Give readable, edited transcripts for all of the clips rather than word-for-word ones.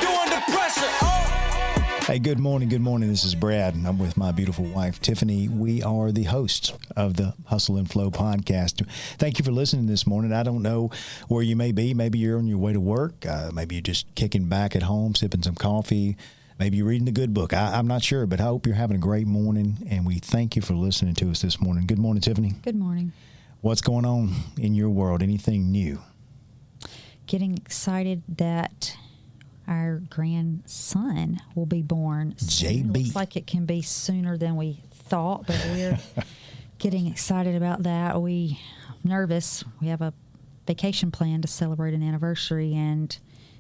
under pressure. Oh. Hey, good morning. Good morning. This is Brad, and I'm with my beautiful wife, Tiffany. We are the hosts of the Hustle and Flow podcast. Thank you for listening this morning. I don't know where you may be. Maybe you're on your way to work. Maybe you're just kicking back at home, sipping some coffee. Maybe you're reading a good book. I'm not sure, but I hope you're having a great morning, and we thank you for listening to us this morning. Good morning, Tiffany. Good morning. What's going on in your world? Anything new? Getting excited that our grandson will be born soon. JB. Looks like it can be sooner than we thought, but we're getting excited about that. We nervous. We have a vacation plan to celebrate an anniversary, and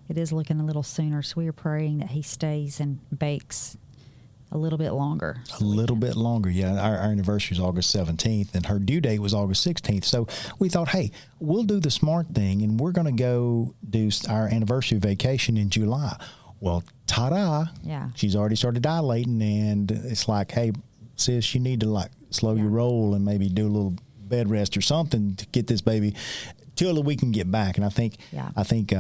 it is looking a little sooner. So we are praying that he stays and bakes a little bit longer. A little bit longer, yeah. Our anniversary is August 17th, and her due date was August 16th. So we thought, hey, we'll do the smart thing, and we're going to go do our anniversary vacation in July. Well, ta-da. Yeah. She's already started dilating, and it's like, hey, sis, you need to slow your roll and maybe do a little bed rest or something to get this baby till we can get back. And I think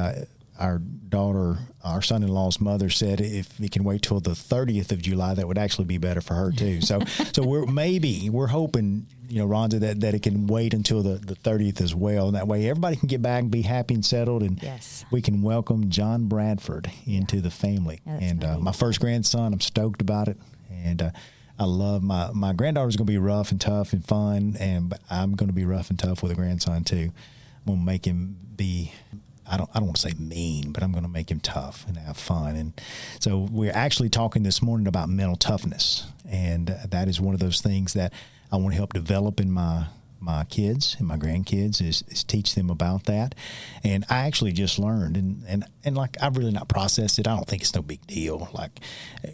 our daughter, our son-in-law's mother said if we can wait till the 30th of July, that would actually be better for her too. So we're hoping, Rhonda, that it can wait until the 30th as well. And that way everybody can get back and be happy and settled. And we can welcome John Bradford into the family. And my first grandson, I'm stoked about it. And I love my granddaughter's going to be rough and tough and fun. But I'm going to be rough and tough with a grandson too. I'm going to make him be, I don't want to say mean, but I'm going to make him tough and have fun. And so we're actually talking this morning about mental toughness. And that is one of those things that I want to help develop in my kids and my grandkids is teach them about that. And I actually just learned and like I've really not processed it. I don't think it's no big deal,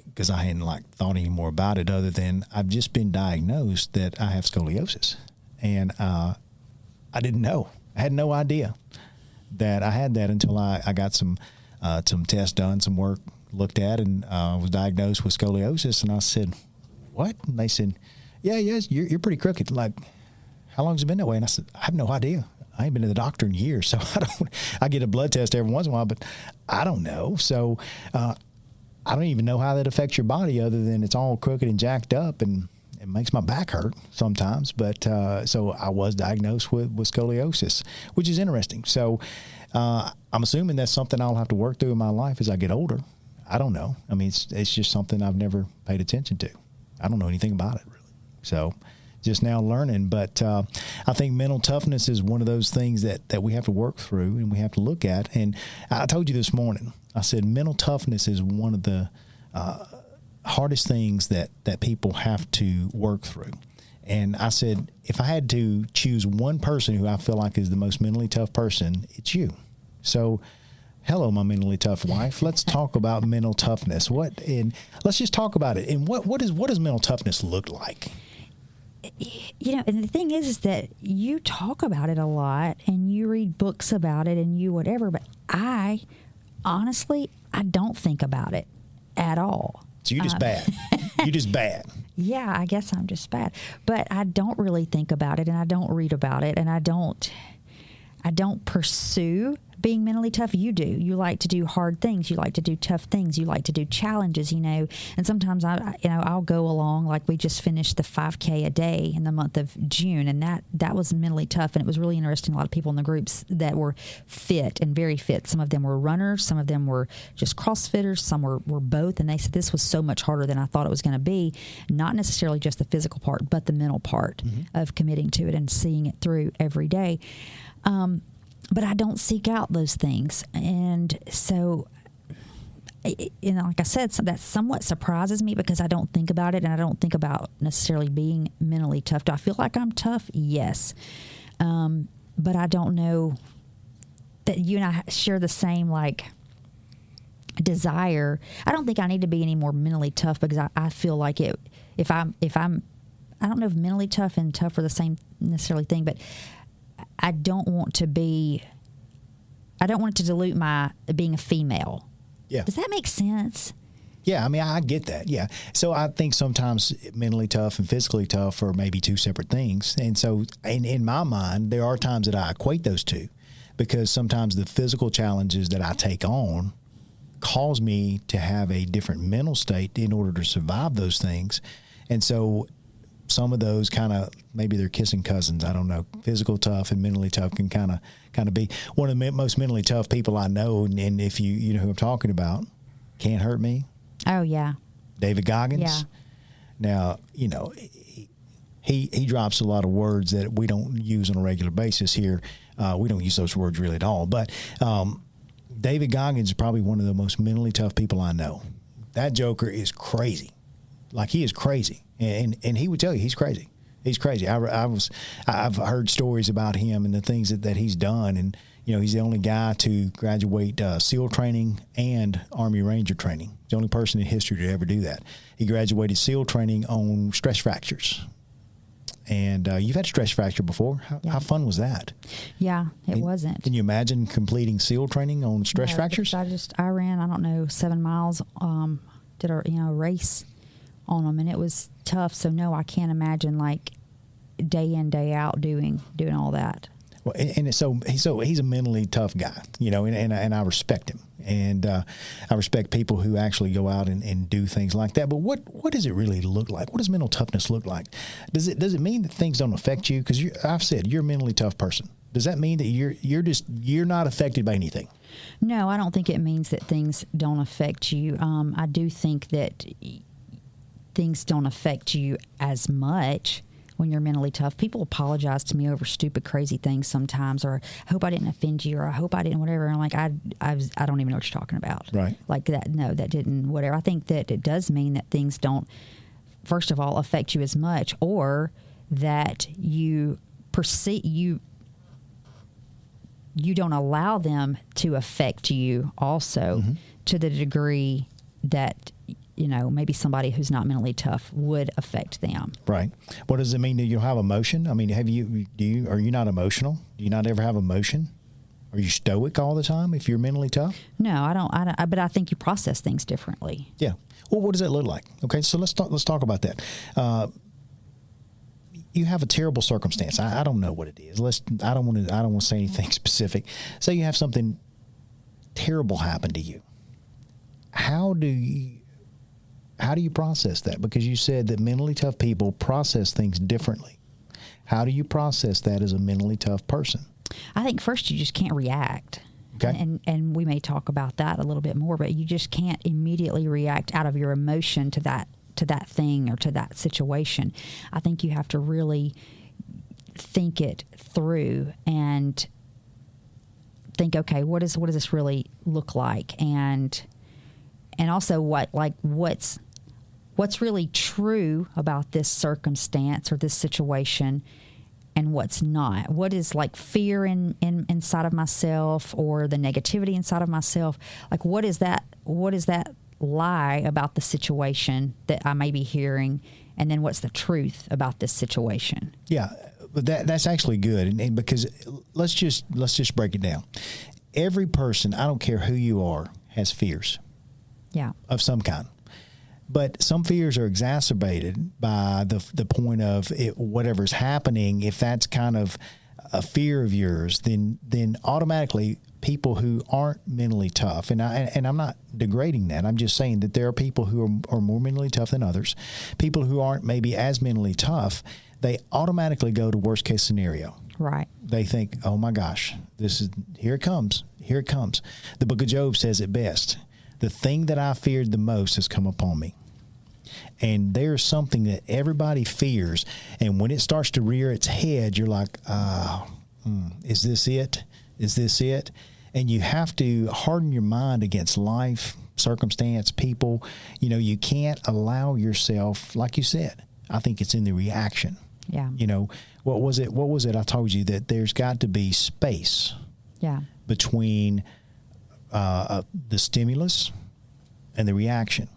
because I hadn't thought any more about it other than I've just been diagnosed that I have scoliosis. And I didn't know. I had no idea that I had that until I got some tests done, some work looked at, and was diagnosed with scoliosis. And I said, "What?" And they said, "Yes, you're pretty crooked. How long's it been that way?" And I said, "I have no idea. I ain't been to the doctor in years, so I get a blood test every once in a while, but I don't know. So I don't even know how that affects your body, other than it's all crooked and jacked up, and it makes my back hurt sometimes." But so I was diagnosed with scoliosis, which is interesting. So I'm assuming that's something I'll have to work through in my life as I get older. I don't know. I mean, it's just something I've never paid attention to. I don't know anything about it, really. So just now learning. But I think mental toughness is one of those things that we have to work through and we have to look at. And I told you this morning, I said mental toughness is one of the hardest things that people have to work through. And I said, if I had to choose one person who I feel like is the most mentally tough person, it's you. So hello, my mentally tough wife. Let's talk about mental toughness. Let's just talk about it. And what does mental toughness look like? And the thing is that you talk about it a lot and you read books about it and you whatever, but I don't think about it at all. So you're just bad. You're just bad. Yeah, I guess I'm just bad. But I don't really think about it, and I don't read about it, and I don't pursue being mentally tough. You do. You like to do hard things. You like to do tough things. You like to do challenges, And sometimes I'll go along, like we just finished the 5K a day in the month of June, and that was mentally tough, and it was really interesting. A lot of people in the groups that were fit and very fit. Some of them were runners. Some of them were just CrossFitters. Some were both, and they said this was so much harder than I thought it was going to be. Not necessarily just the physical part, but the mental part of committing to it and seeing it through every day. But I don't seek out those things. And so, like I said, that somewhat surprises me because I don't think about it, and I don't think about necessarily being mentally tough. Do I feel like I'm tough? Yes. But I don't know that you and I share the same, desire. I don't think I need to be any more mentally tough because I feel like if I'm, I don't know if mentally tough and tough are the same necessarily thing, but I don't want to dilute my being a female. Yeah. Does that make sense? Yeah, I mean, I get that. Yeah. So I think sometimes mentally tough and physically tough are maybe two separate things. And so in my mind, there are times that I equate those two because sometimes the physical challenges that I take on cause me to have a different mental state in order to survive those things. And so some of those kind of, maybe they're kissing cousins. I don't know. Physical tough and mentally tough can kind of be one of the most mentally tough people I know. And if you know who I'm talking about, Can't Hurt Me. Oh, yeah. David Goggins. Yeah. Now, you know, he drops a lot of words that we don't use on a regular basis here. We don't use those words really at all. But David Goggins is probably one of the most mentally tough people I know. That joker is crazy. Like, he is crazy. And he would tell you he's crazy. He's crazy. I've heard stories about him and the things that he's done. And, you know, he's the only guy to graduate SEAL training and Army Ranger training. He's the only person in history to ever do that. He graduated SEAL training on stress fractures. And you've had stress fracture before. How fun was that? Yeah, it wasn't. Can you imagine completing SEAL training on stress fractures? I ran, I don't know, 7 miles, did a race on them, and it was tough. So no, I can't imagine like day in, day out doing all that. Well, and so he's a mentally tough guy, you know, and I respect him, and I respect people who actually go out and do things like that. But what does it really look like? What does mental toughness look like? Does it mean that things don't affect you? Because I've said you're a mentally tough person. Does that mean that you're not affected by anything? No, I don't think it means that things don't affect you. I do think that things don't affect you as much when you're mentally tough. People apologize to me over stupid, crazy things sometimes, or I hope I didn't offend you, or I hope I didn't whatever. And I'm like, I don't even know what you're talking about. Right. Like that. No, that didn't whatever. I think that it does mean that things don't, first of all, affect you as much, or that you perceive you don't allow them to affect you also to the degree that, you know, maybe somebody who's not mentally tough would affect them. Right. What does it mean that you'll have emotion? I mean, are you not emotional? Do you not ever have emotion? Are you stoic all the time if you're mentally tough? No, I don't. But I think you process things differently. Yeah. Well, what does that look like? Okay, so let's talk about that. You have a terrible circumstance. I don't know what it is. I don't want to say anything specific. Say you have something terrible happen to you. How do you process that? Because you said that mentally tough people process things differently. How do you process that as a mentally tough person? I think first you just can't react. Okay. And we may talk about that a little bit more, but you just can't immediately react out of your emotion to that thing or to that situation. I think you have to really think it through and think, okay, what does this really look like? And also what's really true about this circumstance or this situation and what's not. What is like fear inside of myself or the negativity inside of myself? Like what is that lie about the situation that I may be hearing, and then what's the truth about this situation? Yeah, but that's actually good, and because let's just break it down. Every person, I don't care who you are, has fears. Yeah. Of some kind. But some fears are exacerbated by the point of whatever's happening. If that's kind of a fear of yours, then automatically people who aren't mentally tough, and I'm not degrading that. I'm just saying that there are people who are more mentally tough than others. People who aren't maybe as mentally tough, they automatically go to worst case scenario. Right. They think, oh my gosh, here it comes. The book of Job says it best. The thing that I feared the most has come upon me. And there's something that everybody fears. And when it starts to rear its head, you're like, is this it? Is this it? And you have to harden your mind against life, circumstance, people. You know, you can't allow yourself, like you said, I think it's in the reaction. Yeah. You know, what was it? I told you that there's got to be space. Yeah. Between the stimulus and the reaction.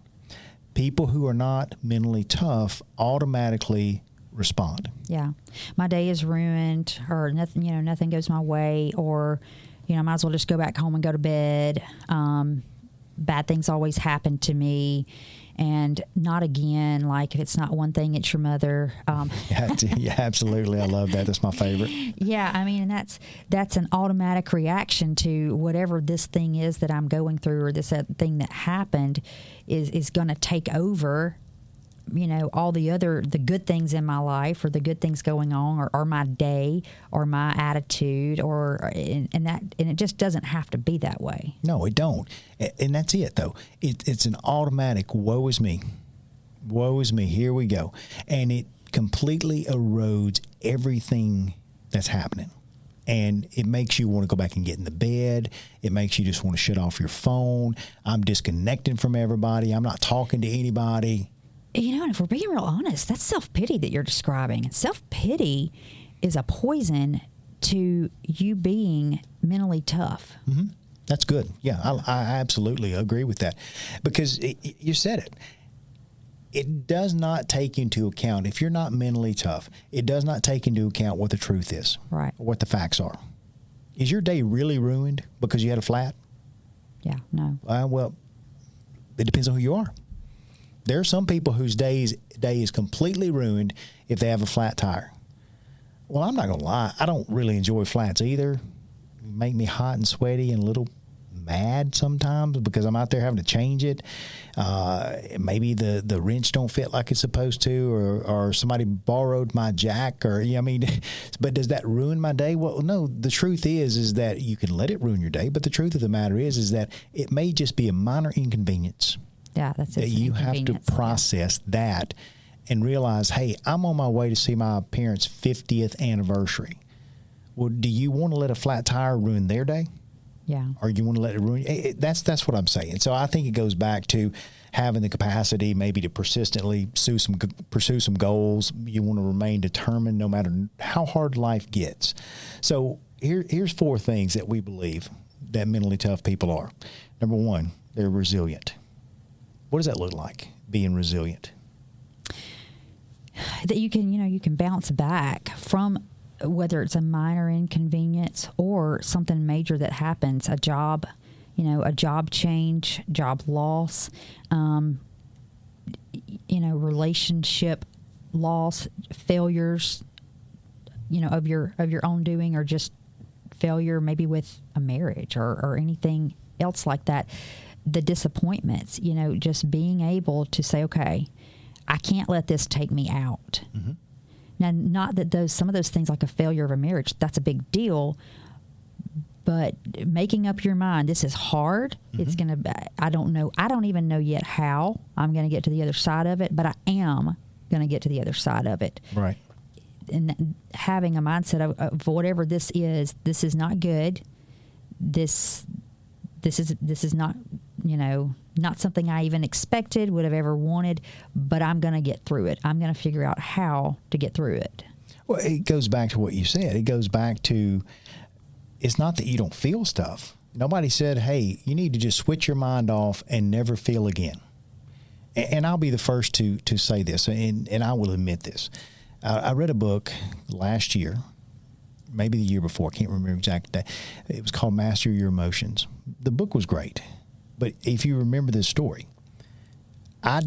People who are not mentally tough automatically respond. Yeah. My day is ruined, or nothing goes my way, or, I might as well just go back home and go to bed. Bad things always happen to me. and not again. Like if it's not one thing, it's your mother. Yeah, absolutely. I love that. That's my favorite. Yeah, I mean, and that's an automatic reaction to whatever this thing is that I'm going through, or this thing that happened is going to take over. You know, all the good things in my life, or the good things going on, or my day, or my attitude, and it just doesn't have to be that way. No, it don't. And that's it, though. It's an automatic, woe is me. Woe is me. Here we go. And it completely erodes everything that's happening. And it makes you want to go back and get in the bed. It makes you just want to shut off your phone. I'm disconnecting from everybody. I'm not talking to anybody. You know, and if we're being real honest, that's self-pity that you're describing. And self-pity is a poison to you being mentally tough. Mm-hmm. That's good. Yeah, I absolutely agree with that. Because you said it. It does not take into account, if you're not mentally tough, it does not take into account what the truth is. Right. Or what the facts are. Is your day really ruined because you had a flat? Yeah, no. Well, it depends on who you are. There are some people whose day is completely ruined if they have a flat tire. Well, I'm not going to lie. I don't really enjoy flats either. Make me hot and sweaty and a little mad sometimes because I'm out there having to change it. Maybe the wrench don't fit like it's supposed to, or somebody borrowed my jack, but does that ruin my day? Well, no, the truth is that you can let it ruin your day, but the truth of the matter is that it may just be a minor inconvenience. Yeah, that's it. That you have to process that and realize, hey, I'm on my way to see my parents' 50th anniversary. Well, do you want to let a flat tire ruin their day? Yeah. Or you want to let it ruin that's what I'm saying. So I think it goes back to having the capacity maybe to persistently pursue some goals. You want to remain determined no matter how hard life gets. So here's 4 things that we believe that mentally tough people are. Number 1, they're resilient. What does that look like, being resilient? That you can bounce back from whether it's a minor inconvenience or something major that happens, a job change, job loss, relationship loss, failures, of your own doing, or just failure maybe with a marriage or anything else like that. The disappointments, just being able to say, okay, I can't let this take me out. Mm-hmm. Now, not that some of those things, like a failure of a marriage, that's a big deal, but making up your mind, this is hard. Mm-hmm. It's going to, I don't even know yet how I'm going to get to the other side of it, but I am going to get to the other side of it. Right. And having a mindset of whatever this is not good. This is not, not something I even expected, would have ever wanted, but I'm going to get through it. I'm going to figure out how to get through it. Well, it goes back to what you said. It goes back to, it's not that you don't feel stuff. Nobody said, hey, you need to just switch your mind off and never feel again. And I'll be the first to say this, and I will admit this. I read a book last year, maybe the year before, I can't remember exactly. It was called Master Your Emotions. The book was great, but if you remember this story, I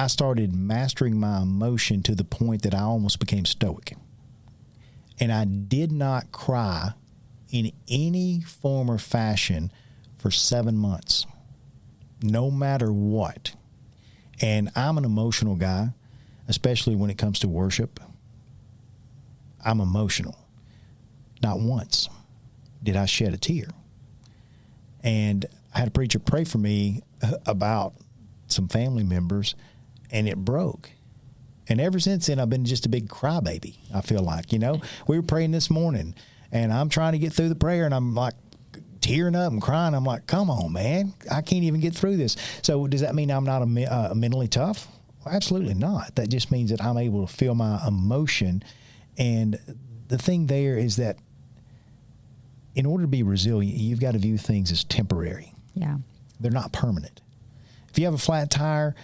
started mastering my emotion to the point that I almost became stoic. And I did not cry in any form or fashion for 7 months, no matter what. And I'm an emotional guy, especially when it comes to worship. I'm emotional. Not once did I shed a tear. And I had a preacher pray for me about some family members, and it broke. And ever since then, I've been just a big crybaby, I feel like. We were praying this morning, and I'm trying to get through the prayer, and I'm like tearing up and crying. I'm like, come on, man. I can't even get through this. So does that mean I'm not mentally tough? Well, absolutely not. That just means that I'm able to feel my emotion. And the thing there is that in order to be resilient, you've got to view things as temporary. Yeah. They're not permanent. If you have a flat tire,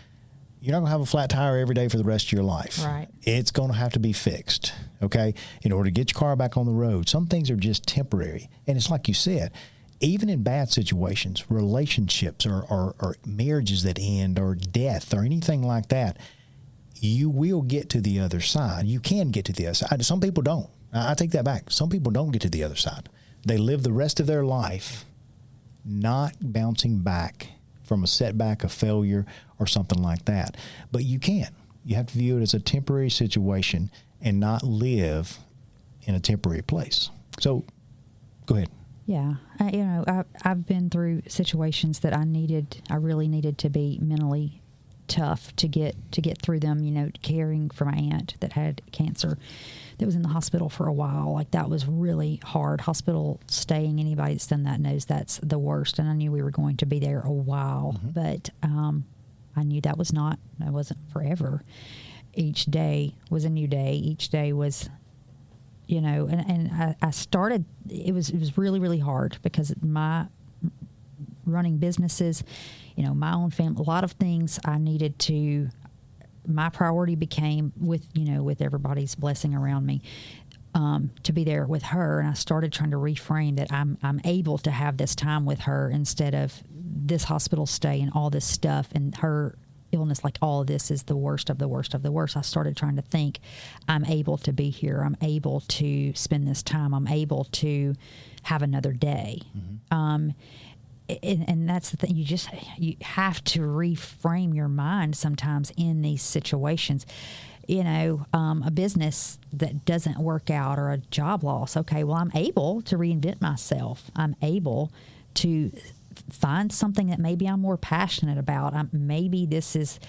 you're not going to have a flat tire every day for the rest of your life. Right. It's going to have to be fixed, okay, in order to get your car back on the road. Some things are just temporary. And it's like you said, even in bad situations, relationships or marriages that end or death or anything like that, you will get to the other side. You can get to the other side. Some people don't. I take that back. Some people don't get to the other side. They live the rest of their life not bouncing back from a setback, a failure, or something like that. But you can. You have to view it as a temporary situation and not live in a temporary place. So, go ahead. Yeah, I've been through situations that I really needed to be mentally tough to get through them. Caring for my aunt that had cancer, that was in the hospital for a while. Like, that was really hard. Hospital staying. Anybody that's done that knows that's the worst. And I knew we were going to be there a while, but I knew that wasn't forever. Each day was a new day. Each day was. And I started, it was really, really hard because my running businesses, my own family, a lot of things I needed to, my priority became with everybody's blessing around me, to be there with her. And I started trying to reframe that I'm able to have this time with her instead of this hospital stay and all this stuff and her illness. Like, all of this is the worst of the worst of the worst. I started trying to think, I'm able to be here. I'm able to spend this time. I'm able to have another day. And that's the thing. You have to reframe your mind sometimes in these situations. A business that doesn't work out or a job loss. Okay, well, I'm able to reinvent myself. I'm able to find something that maybe I'm more passionate about. Maybe this is,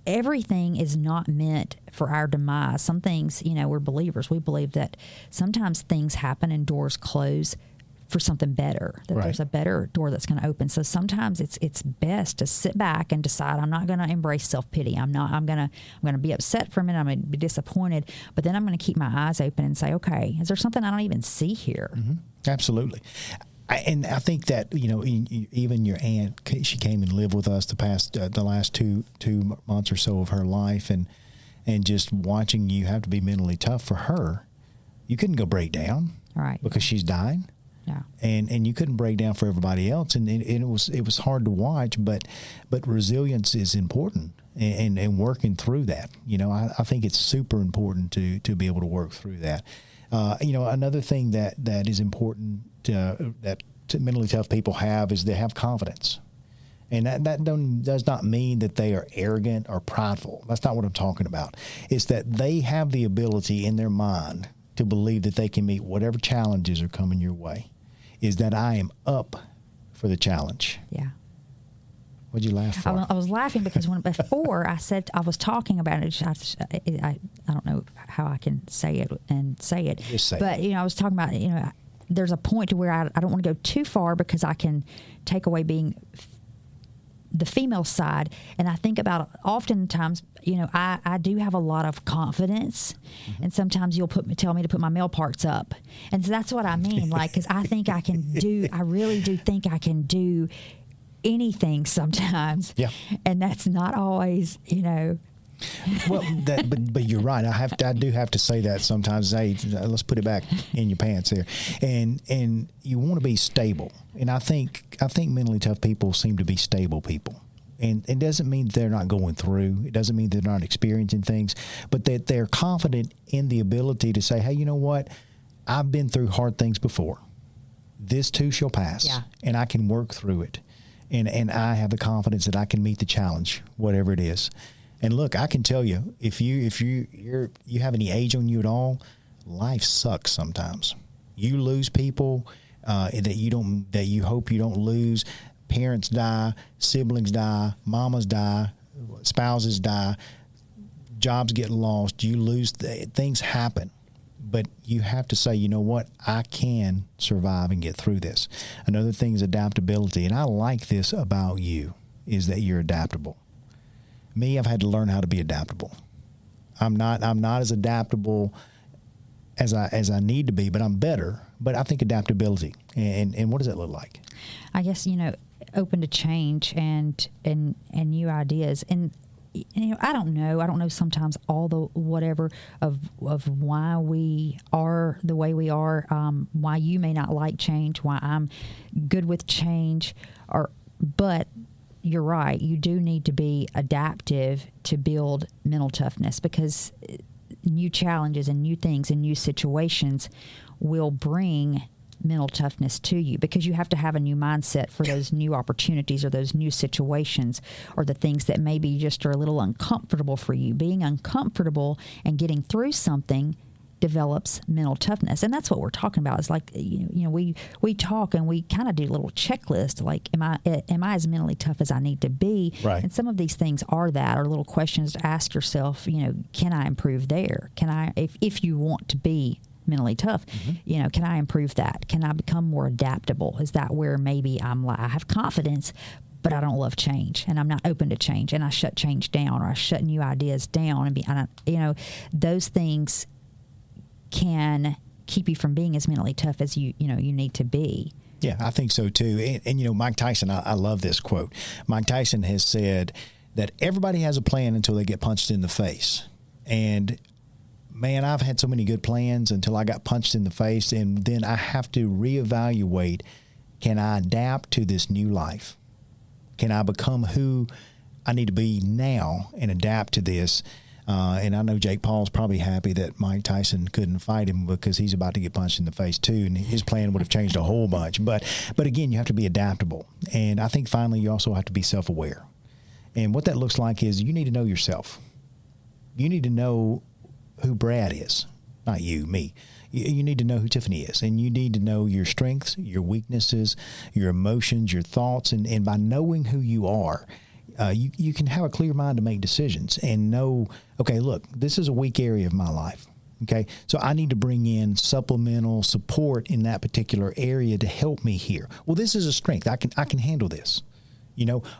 everything is not meant for our demise. Some things, we're believers. We believe that sometimes things happen and doors close for something better, that there's a better door that's going to open. So sometimes it's best to sit back and decide, I'm not going to embrace self-pity. I'm going to be upset for a minute. I'm going to be disappointed, but then I'm going to keep my eyes open and say, okay, is there something I don't even see here? Absolutely. And I think that, even your aunt, she came and lived with us the last two months or so of her life, and just watching you have to be mentally tough for her. You couldn't go break down, right? Because she's dying. Yeah. And you couldn't break down for everybody else, and it was hard to watch, but resilience is important, and working through that. I think it's super important to be able to work through that. Another thing that is important that mentally tough people have is they have confidence. And that does not mean that they are arrogant or prideful. That's not what I'm talking about. It's that they have the ability in their mind to believe that they can meet whatever challenges are coming your way. Is that I am up for the challenge. Yeah. What'd you laugh for? I was laughing because before I said I was talking about it. I don't know how I can say it. Just say but it. I was talking about there's a point to where I don't want to go too far because I can take away being the female side. And I think about oftentimes, I do have a lot of confidence, and sometimes you'll tell me to put my male parts up. And so that's what I mean. Like, cause I really do think I can do anything sometimes. Yeah. And that's not always, Well, but you're right. I do have to say that sometimes. Hey, let's put it back in your pants here, and you want to be stable. And I think mentally tough people seem to be stable people, and it doesn't mean they're not going through. It doesn't mean they're not experiencing things, but that they're confident in the ability to say, hey, you know what? I've been through hard things before. This too shall pass, and I can work through it, and I have the confidence that I can meet the challenge, whatever it is. And look, I can tell you, if you have any age on you at all, life sucks sometimes. You lose people that you hope you don't lose. Parents die, siblings die, mamas die, spouses die, jobs get lost. You lose things happen, but you have to say, you know what, I can survive and get through this. Another thing is adaptability, and I like this about you is that you're adaptable. Me, I've had to learn how to be adaptable. I'm not as adaptable as I need to be, but I'm better. But I think adaptability, and what does that look like? I guess open to change and new ideas. And I don't know sometimes all the whatever of why we are the way we are, why you may not like change, why I'm good with change, but you're right. You do need to be adaptive to build mental toughness, because new challenges and new things and new situations will bring mental toughness to you, because you have to have a new mindset for those new opportunities or those new situations or the things that maybe just are a little uncomfortable for you. Being uncomfortable and getting through something develops mental toughness. And that's what we're talking about. Is like, we talk and we kind of do a little checklist, like, am I as mentally tough as I need to be? Right. And some of these things are little questions to ask yourself, can I improve there? Can I, if you want to be mentally tough, can I improve that? Can I become more adaptable? Is that where maybe I have confidence, but I don't love change, and I'm not open to change, and I shut change down, or I shut new ideas down, and those things can keep you from being as mentally tough as you need to be. Yeah, I think so too. And Mike Tyson, I love this quote. Mike Tyson has said that everybody has a plan until they get punched in the face. And man, I've had so many good plans until I got punched in the face, and then I have to reevaluate, can I adapt to this new life? Can I become who I need to be now and adapt to this? And I know Jake Paul's probably happy that Mike Tyson couldn't fight him, because he's about to get punched in the face too, and his plan would have changed a whole bunch. But again, you have to be adaptable. And I think finally you also have to be self-aware. And what that looks like is you need to know yourself. You need to know who Brad is, not you, me. You need to know who Tiffany is, and you need to know your strengths, your weaknesses, your emotions, your thoughts, and by knowing who you are, you can have a clear mind to make decisions and know, okay, look, this is a weak area of my life. Okay, so I need to bring in supplemental support in that particular area to help me here. Well, this is a strength. I can handle this.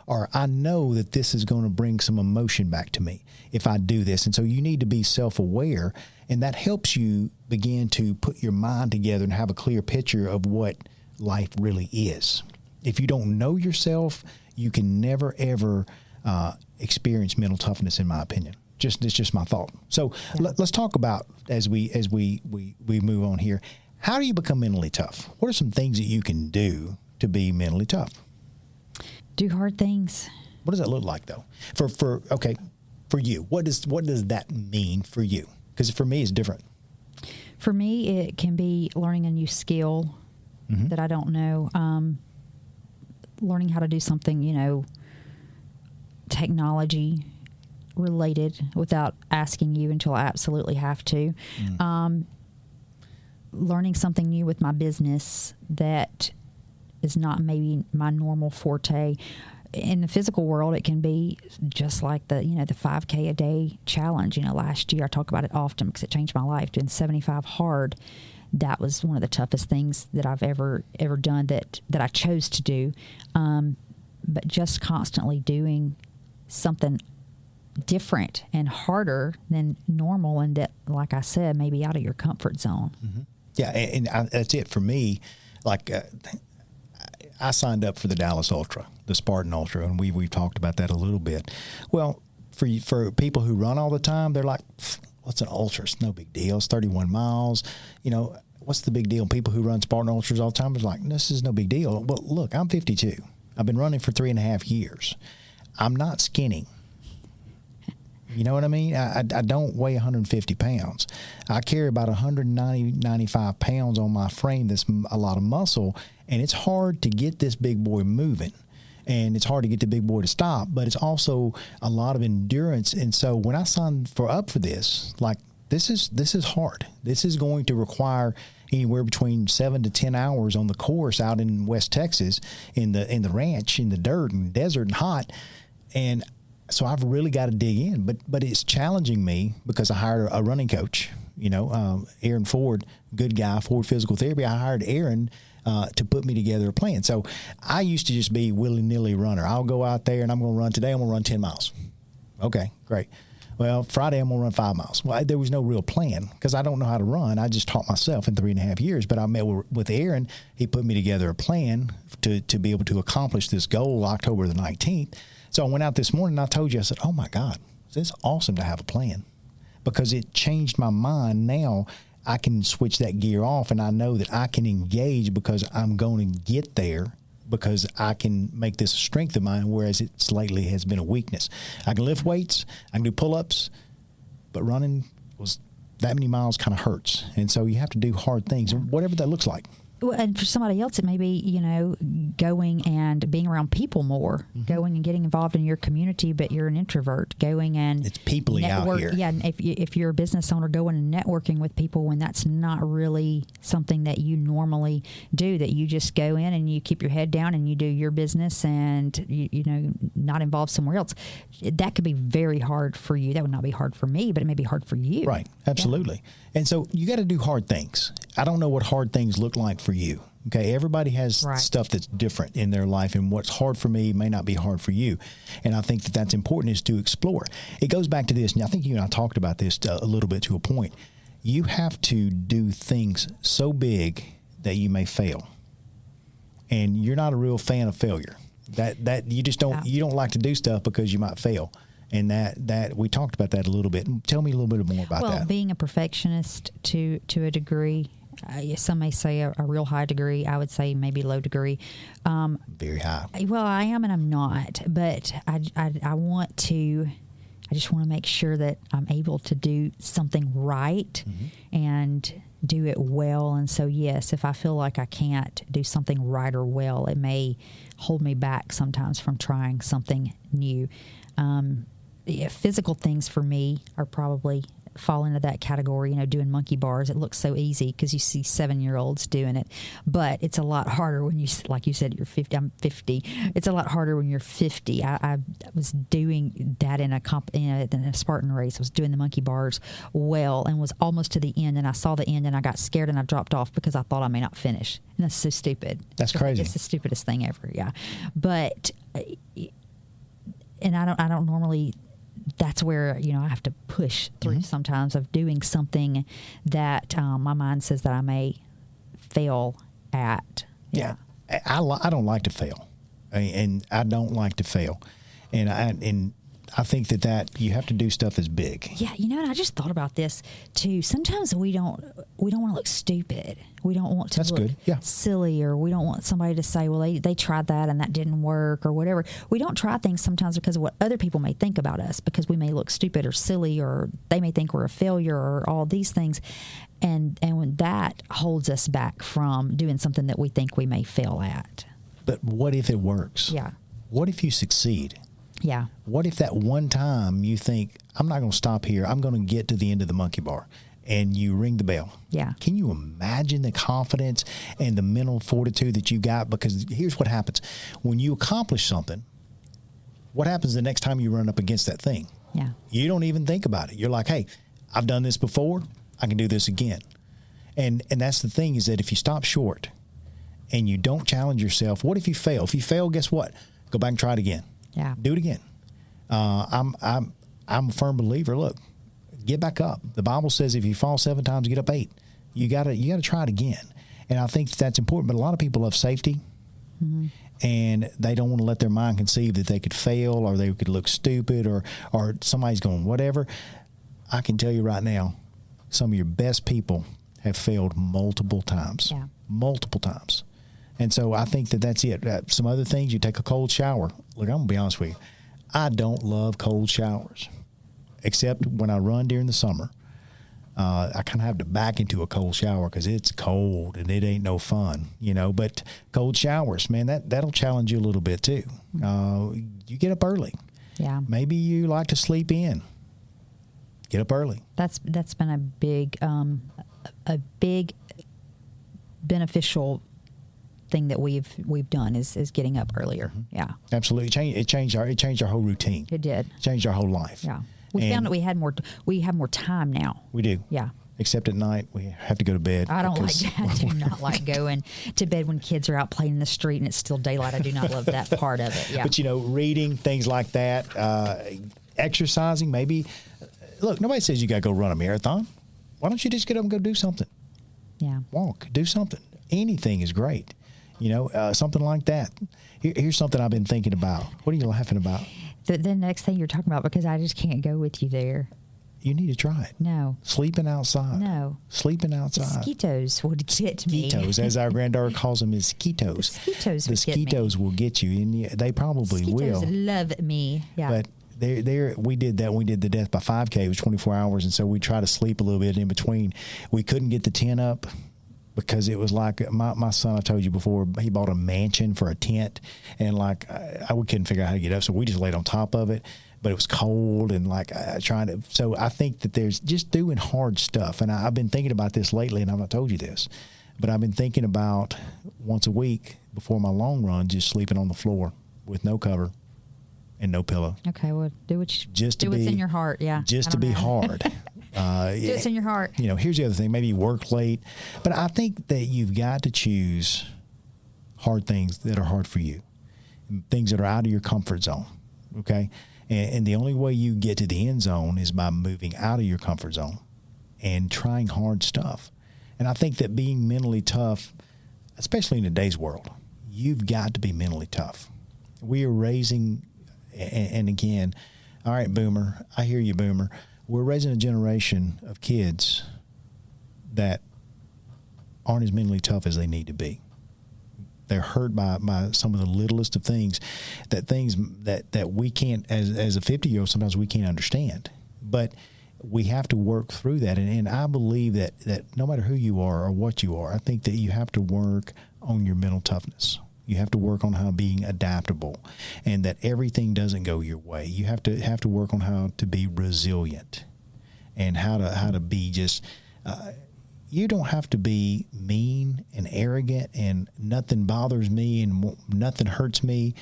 Or I know that this is going to bring some emotion back to me if I do this. And so you need to be self-aware, and that helps you begin to put your mind together and have a clear picture of what life really is. If you don't know yourself, you can never, ever experience mental toughness, in my opinion. It's just my thought. So let's talk about, as we move on here, how do you become mentally tough? What are some things that you can do to be mentally tough? Do hard things. What does that look like, though? For you, what does that mean for you? Because for me, it's different. For me, it can be learning a new skill that I don't know. Learning how to do something, technology related, without asking you until I absolutely have to. Learning something new with my business that is not maybe my normal forte. In the physical world, it can be just like the 5K a day challenge. Last year I talk about it often because it changed my life. Doing 75 hard, that was one of the toughest things that I've ever done that I chose to do. But just constantly doing something different and harder than normal, and that, like I said, maybe out of your comfort zone. Mm-hmm. Yeah, and that's it for me. Like, I signed up for the Dallas Ultra, the Spartan Ultra, and we've talked about that a little bit. Well, for people who run all the time, they're like, what's an ultra? It's no big deal. It's 31 miles. What's the big deal? People who run Spartan Ultras all the time are like, this is no big deal. Well, look, I'm 52. I've been running for 3.5 years. I'm not skinny. You know what I mean? I don't weigh 150 pounds. I carry about 95 pounds on my frame. That's a lot of muscle, and it's hard to get this big boy moving, and it's hard to get the big boy to stop, but it's also a lot of endurance. And so when I signed up for this, like, this is hard. This is going to require anywhere between 7 to 10 hours on the course out in West Texas, in the ranch, in the dirt and desert and hot. And so I've really got to dig in, but it's challenging me because I hired a running coach, Aaron Ford, good guy, Ford Physical Therapy. I hired Aaron to put me together a plan. So I used to just be willy-nilly runner. I'll go out there and I'm going to run today. I'm going to run 10 miles. Okay, great. Well, Friday I'm going to run 5 miles. Well, there was no real plan because I don't know how to run. I just taught myself in 3.5 years. But I met with Aaron. He put me together a plan to be able to accomplish this goal October the 19th. So I went out this morning and I told you, I said, oh my God, it's awesome to have a plan, because it changed my mind. Now I can switch that gear off and I know that I can engage because I'm going to get there, because I can make this a strength of mine, whereas it lately has been a weakness. I can lift weights, I can do pull-ups, but running was that many miles kind of hurts. And so you have to do hard things, whatever that looks like. Well, and for somebody else, it may be, going and being around people more, going and getting involved in your community, but you're an introvert, going and it's people out here. Yeah, and if you're a business owner, going and networking with people when that's not really something that you normally do, that you just go in and you keep your head down and you do your business and, not involved somewhere else. That could be very hard for you. That would not be hard for me, but it may be hard for you. Right, absolutely. Yeah. And so you got to do hard things. I don't know what hard things look like for you. Okay, everybody has stuff that's different in their life, and what's hard for me may not be hard for you. And I think that that's important, is to explore. It goes back to this, and I think you and I talked about this a little bit to a point. You have to do things so big that you may fail. And you're not a real fan of failure. That you just don't you don't like to do stuff because you might fail. And that we talked about that a little bit. Tell me a little bit more about that. Well, being a perfectionist to a degree, some may say a real high degree. I would say maybe low degree. Very high. Well, I am and I'm not, but I want to. I just want to make sure that I'm able to do something right and do it well. And so, yes, if I feel like I can't do something right or well, it may hold me back sometimes from trying something new. Physical things for me are probably fall into that category. Doing monkey bars, it looks so easy because you see 7-year-olds doing it, but it's a lot harder when you, like you said, you're 50. I'm 50. It's a lot harder when you're 50. I was doing that in a Spartan race. I was doing the monkey bars well and was almost to the end, and I saw the end and I got scared and I dropped off because I thought I may not finish. And that's so stupid. That's crazy. It's the stupidest thing ever. Yeah, but and I don't normally. That's where, I have to push through sometimes of doing something that my mind says that I may fail at. Yeah. I don't like to fail. And I don't like to fail. And I think that you have to do stuff that's big. Yeah, and I just thought about this too. Sometimes we don't want to look stupid. We don't want to look silly, or we don't want somebody to say, well, they tried that and that didn't work or whatever. We don't try things sometimes because of what other people may think about us, because we may look stupid or silly, or they may think we're a failure, or all these things. And when that holds us back from doing something that we think we may fail at. But what if it works? Yeah. What if you succeed? Yeah. What if that one time you think, I'm not going to stop here, I'm going to get to the end of the monkey bar, and you ring the bell? Yeah. Can you imagine the confidence and the mental fortitude that you got? Because here's what happens. When you accomplish something, what happens the next time you run up against that thing? Yeah. You don't even think about it. You're like, hey, I've done this before, I can do this again. And that's the thing, is that if you stop short and you don't challenge yourself, what if you fail? If you fail, guess what? Go back and try it again. Yeah. Do it again. I'm a firm believer. Look, get back up. The Bible says if you fall 7 times, get up 8. You gotta try it again. And I think that's important. But a lot of people love safety, and they don't want to let their mind conceive that they could fail, or they could look stupid, or somebody's going whatever. I can tell you right now, some of your best people have failed multiple times. Yeah. Multiple times. And so I think that's it. Some other things, you take a cold shower. Look, I'm going to be honest with you. I don't love cold showers, except when I run during the summer. I kind of have to back into a cold shower because it's cold and it ain't no fun, But cold showers, man, that'll challenge you a little bit too. You get up early. Yeah. Maybe you like to sleep in. Get up early. That's been a big beneficial thing that we've done is getting up earlier. Yeah, absolutely. It changed our whole routine. It did. Changed our whole life. Yeah, we found that we have more time now. We do. Yeah. Except at night, we have to go to bed. I don't like that. I do not like going to bed when kids are out playing in the street and it's still daylight. I do not love that part of it. Yeah. But reading, things like that, exercising, maybe. Look, nobody says you got to go run a marathon. Why don't you just get up and go do something? Yeah. Walk, do something. Anything is great. Something like that. Here's something I've been thinking about. What are you laughing about? the next thing you're talking about, because I just can't go with you there. You need to try it. No. Sleeping outside. No. Sleeping outside. Mosquitoes would get me. Mosquitoes, as our granddaughter calls them, is mosquitoes. Mosquitoes the mosquitoes will get you, and they probably mosquitoes will. Love me. Yeah. But we did that. We did the Death by 5K. It was 24 hours, and so we try to sleep a little bit in between. We couldn't get the tent up because it was like my son, I told you before, he bought a mansion for a tent, and like we couldn't figure out how to get up, so we just laid on top of it. But it was cold, and like trying to. So I think that there's just doing hard stuff, and I've been thinking about this lately, and I've not told you this, but I've been thinking about once a week before my long run, just sleeping on the floor with no cover and no pillow. Okay, well, do what's in your heart. Yeah, just to be hard. Do what's in your heart. Here's the other thing. Maybe you work late, but I think that you've got to choose hard things that are hard for you, things that are out of your comfort zone. Okay. And the only way you get to the end zone is by moving out of your comfort zone and trying hard stuff. And I think that being mentally tough, especially in today's world, you've got to be mentally tough. We are raising, and again, all right, Boomer, I hear you, Boomer. We're raising a generation of kids that aren't as mentally tough as they need to be. They're hurt by some of the littlest of things that we can't, as a 50-year-old, sometimes we can't understand. But we have to work through that. And I believe that no matter who you are or what you are, I think that you have to work on your mental toughness. You have to work on how being adaptable, and that everything doesn't go your way. You have to work on how to be resilient, and how to be just. You don't have to be mean and arrogant and nothing bothers me and nothing hurts me,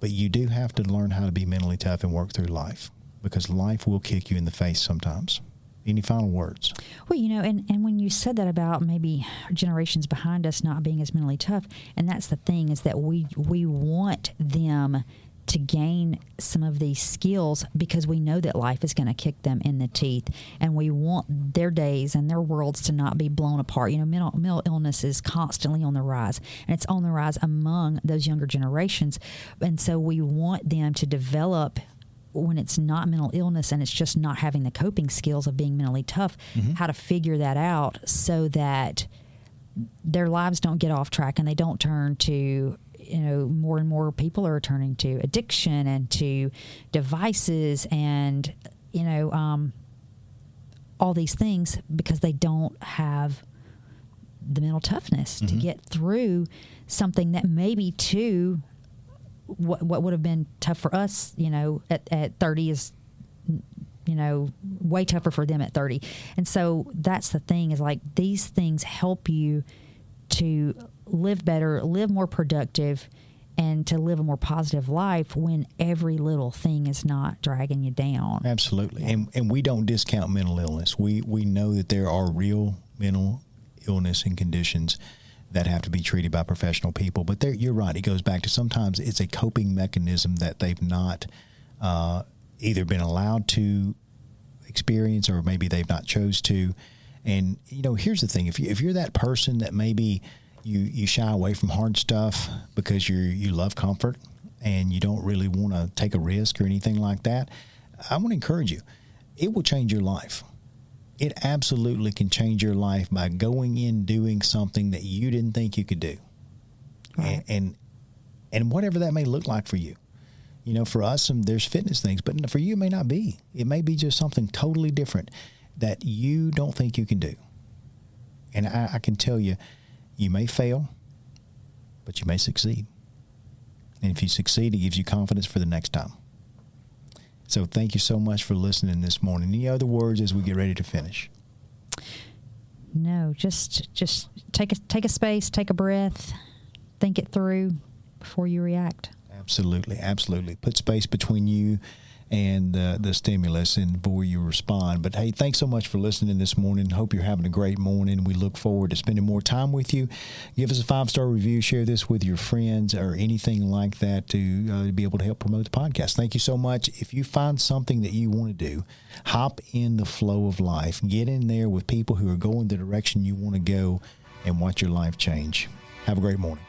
but you do have to learn how to be mentally tough and work through life, because life will kick you in the face sometimes. Any final words? Well, and when you said that about maybe generations behind us not being as mentally tough, and that's the thing, is that we want them to gain some of these skills because we know that life is going to kick them in the teeth, and we want their days and their worlds to not be blown apart. Mental illness is constantly on the rise, and it's on the rise among those younger generations. And so we want them to develop, when it's not mental illness and it's just not having the coping skills of being mentally tough, how to figure that out so that their lives don't get off track and they don't turn to, more and more people are turning to addiction and to devices and, all these things, because they don't have the mental toughness to get through something that maybe what would have been tough for us, at 30 is, way tougher for them at 30. And so that's the thing, is like these things help you to live better, live more productive, and to live a more positive life when every little thing is not dragging you down. Absolutely. Yeah. And we don't discount mental illness. We know that there are real mental illness and conditions that have to be treated by professional people. But you're right. It goes back to sometimes it's a coping mechanism that they've not either been allowed to experience, or maybe they've not chose to. And, here's the thing. If you're that person that maybe you shy away from hard stuff because you love comfort and you don't really want to take a risk or anything like that, I want to encourage you. It will change your life. It absolutely can change your life by going in doing something that you didn't think you could do. Right. And whatever that may look like for you. For us, there's fitness things, but for you, it may not be. It may be just something totally different that you don't think you can do. And I can tell you, you may fail, but you may succeed. And if you succeed, it gives you confidence for the next time. So thank you so much for listening this morning. Any other words as we get ready to finish? No, just take a space, take a breath, think it through before you react. Absolutely. Put space between you and the stimulus and before you respond. But hey, thanks so much for listening this morning. Hope you're having a great morning. We look forward to spending more time with you. Give us a 5-star review. Share this with your friends or anything like that to be able to help promote the podcast. Thank you so much. If you find something that you want to do, hop in the flow of life. Get in there with people who are going the direction you want to go and watch your life change. Have a great morning.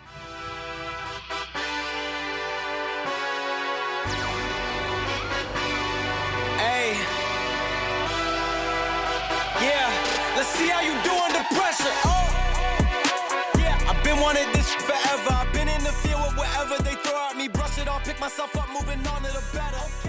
Pick myself up, moving on to the better.